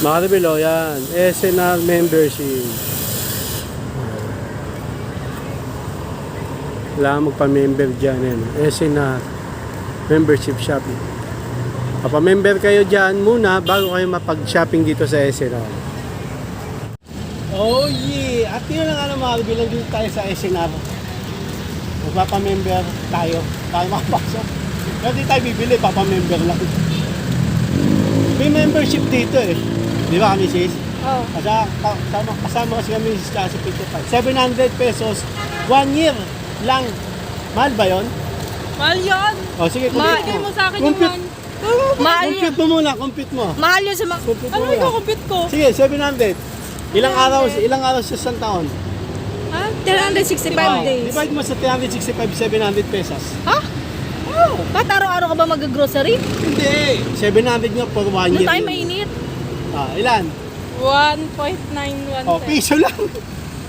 Makaribel, o yan. SNR membership. Wala magpa-member dyan. Yan. SNR membership shopping. Papa-member kayo dyan muna bago kayo mapag-shopping dito sa SNR. Oh yeah! At yun lang mga bilang dito tayo sa SNR. Magpapa-member tayo para makapasok. Kaya di tayo bibili, papa-member lang. May membership dito eh. Di ba kami sis? Oh. Kasama kasi kami sis kasi 55. 700 pesos, 1 year lang. Mahal ba yun? Mahal yun. O sige, Mahal mo sa akin yung compute. Mahal yun. Compute mo muna, compute mo. Mahal yun sa mga... Compute mo Ano muna. yung compute ko? Sige, 700. Ilang araw sa isang taon? Ha? 365 days. Divide mo sa 365, 700 pesos. Ha? Oh. Ba't araw-araw ka ba mag-grocery? Hindi. 700 nga for 1 Ano year. tayo mainit? Ilan? 1.917. O, piso lang.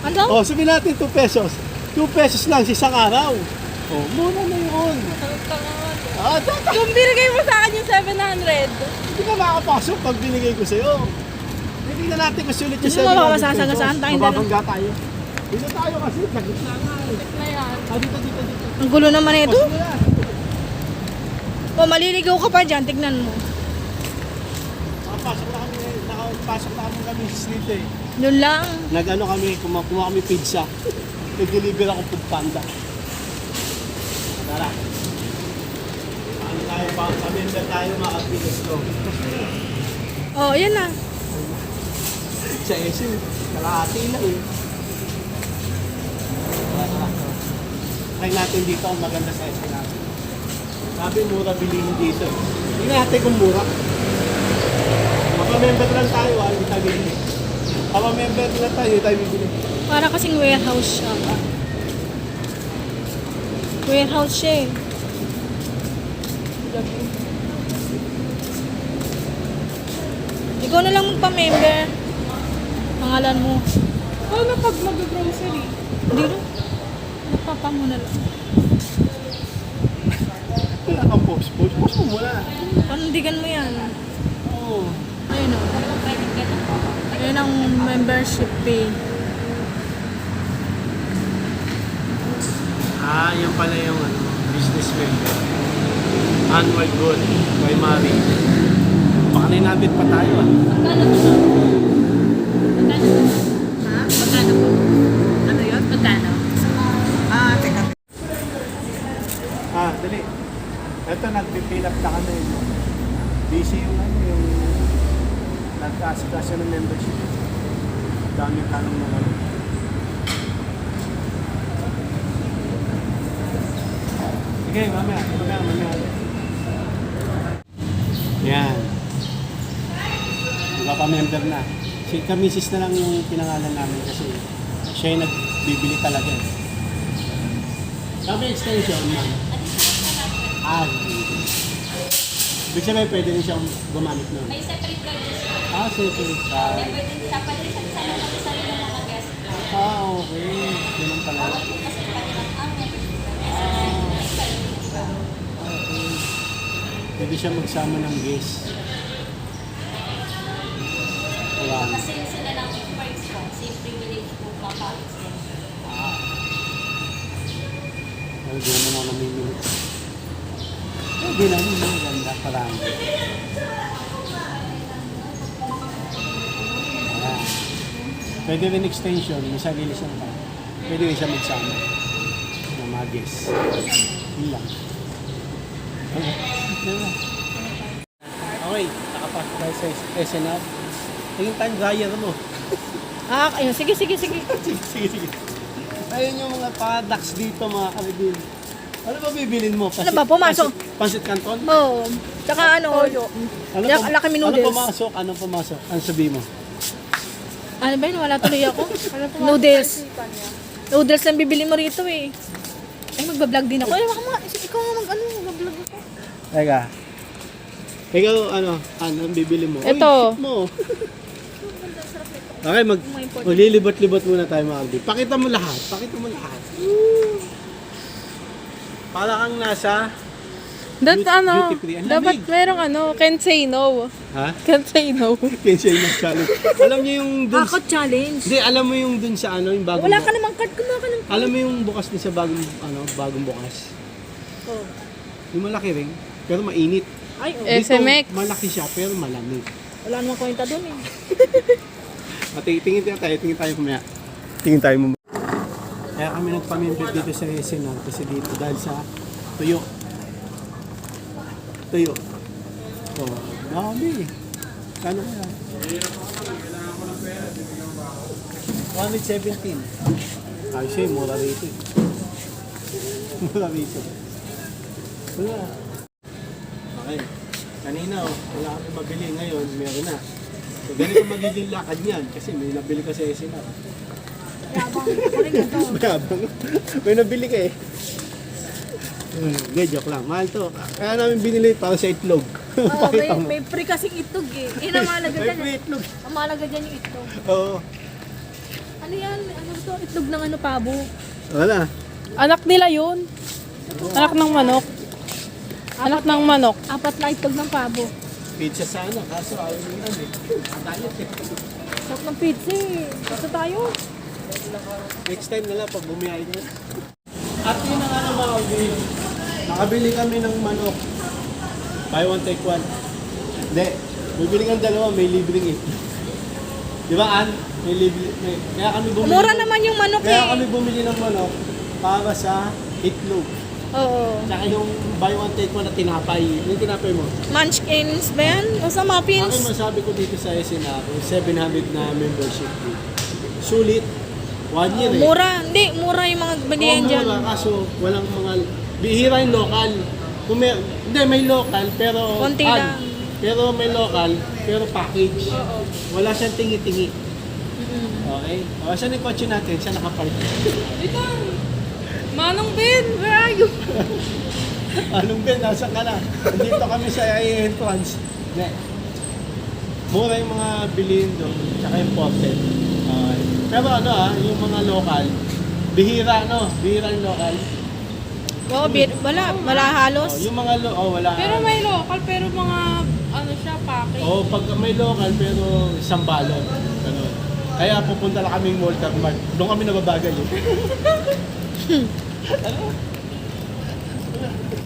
Ano? O, sabihin natin 2 pesos. 2 pesos lang sa isang araw. O, mura na yun. Kung binigay mo sa akin yung 700. Hindi ka makakapasok pag binigay ko sa'yo. Hindi na natin kasi ulit yung Gusto mo ba masasagasaan tayo? Mababangga tayo. Dito tayo kasi, nagit na nga eh. Na yan. Dito. Ang gulo naman ito. Pasok mo yan. O, maliligaw ka pa dyan. Tignan mo. Nakapasok na kami sa street eh. Doon lang. Nag-ano kami, kumuha kami pizza. Nag-deliver ako food panda. Tara. Ano tayo ba? Pamenda tayo mga kapilis ko. O, yan na. Sa SM, kalahati lang eh. Try natin dito ang maganda sa SM natin. Sabi mura bilihin dito. Hindi natin kung mura. Mapamember lang tayo, hindi tayo bibili. Mapamember lang tayo, hindi tayo bibili. Para kasing warehouse siya. Warehouse siya eh. Ikaw na lang magpa-member. Pangalan mo. Paano pag mag-grocery? Hindi na. Magpapa mo na lang. Wala kang post mo muna. Panindigan mo yan. Oo. Ayun o. Ayun ang membership fee. Yan pala yung business member. Annual goal by Mari. Baka ninabit pa tayo Ha? Magkano po? Ano yun? Magkano? Dali. Ito, nag-fill up na kami. Busy yung nag-ask ng membership. Daming tanong na kami. Sige, mamaya. Yan. Magpapamember na. Si Kamisis na lang yung pinangalan namin kasi siya yung nagbibili talaga. Kami extension, ma'am. Ibig sabihin, pwede rin siyang gumamit nun. May separate card siya. Separate card. Pwede siya pa rin sa sarili ng mga guest. Okay. Ganun pala. Kasi kanilang ang Okay. Pwede siya magsama ng guest. Wala. kasi sila lang perks po. Same privilege po mapa-extend. Hindi naman ako namimili. Hindi naman maganda. Parang. Ayan. Pwede rin extension. May sarili siyang pa. Pwede rin siya magsama ng mga guests. Yun lang. Okay. Nakapasok tayo sa SNR. Tingin tayong dryer mo. Ayun. Sige. Sige. Ayun yung mga products dito mga karibil. Ano ba bibilin mo? Ano ba, pumasok? Pansit Canton? Oo. Tsaka ano? Laki noodles. Ano pumasok? Ano sabihin mo? Ano ba yun? Wala tuloy ako. Noodles. Noodles lang bibili mo rito eh. Ay, magbablog din ako. Ay, baka mga, ikaw nga magbablog ako. Teka. Ikaw, ano ang bibili mo? Ito. Uy, shit mo. Okay, maglilibot-libot muna tayo mga kalbi. Pakita mo lahat. Para kang nasa Duty free. Ang dapat lamig. merong can't say no. Ha? Can't say no. Kenshin ng challenge. Alam niyo yung dun Ako challenge. Hindi, alam mo yung dun sa yung bagong Wala ka namang card, kumuha ka ng Alam mo yung bukas din sa bagong bukas. Oh. Yung malaki rin, pero mainit. Ay, oh. Dito, SMX. malaki siya, pero malamig. Wala namang kwenta dun eh. Tingin tayo kumaya. Tingin tayo mo. Kaya kami nagpamimbre dito sa SNR kasi dito dahil sa tuyo. Tuyo. Oh, dami. Kano kaya? 117. Ay, siya, mura rito. Mura rito. Wala. Okay. Kanina, wala kami mabili. Ngayon, meron na. So, ganito magiging lakad niyan kasi may nabili ka sa SNR. Mayabang. May nabili ka eh. Hindi, joke lang. Mahal to. Kaya namin binili para sa itlog. Oo, Pakita mo. may free kasing itlog eh. Yun ang mahalaga May dyan. free itlog. Ang mahalaga dyan yung itlog. Oo. Ano yan? Ano to? Itlog ng pabo. Wala. Anak nila yun. Anak ng manok. Anak ng manok. 4 na itlog ng pabo. Pizza sana. Kaso ayaw mo yan eh. Diet eh. Sarap ng pizza eh. Basta tayo. Next time na lang pag bumiyahin mo. At yun na nga naman, Alvin. Nakabili kami ng manok. Buy one, take one. Hindi. Bibili kang dalawa, may libreng eh. Di ba, Ann? May libre. Kaya kami bumili. Mura naman yung manok Kaya eh. kami bumili ng manok para sa itlog. Oo. Tsaka yung buy one, take one na tinapay. Yung tinapay mo. Munchkins ba yan? O sa muffins? Akin masabi ko dito sa SNR, 700 na membership fee. Sulit. 1 year eh. Mura. Hindi, mura yung mga bilihan dyan. Mura, kaso walang mga... Bihira yung local. Hindi, may local, pero... Konti lang. Pero may local, pero package. Wala siyang tingi-tingi. Okay? O, saan yung kotse natin? Saan nakapark? Dito. Manong Ben, where are you? Anong Ben? Nasaan ka na? Dito kami sa entrance. Hindi. Mura yung mga bilihin doon, tsaka imported. Okay. Pero yung mga local, bihira yung local. Oo, wala halos. Yung mga wala. Pero may local, pero mga siya, package. Pag may local pero isang balon. Ganun. Kaya pupunta lang kaming Walter Mart. Doon kami nababagal eh.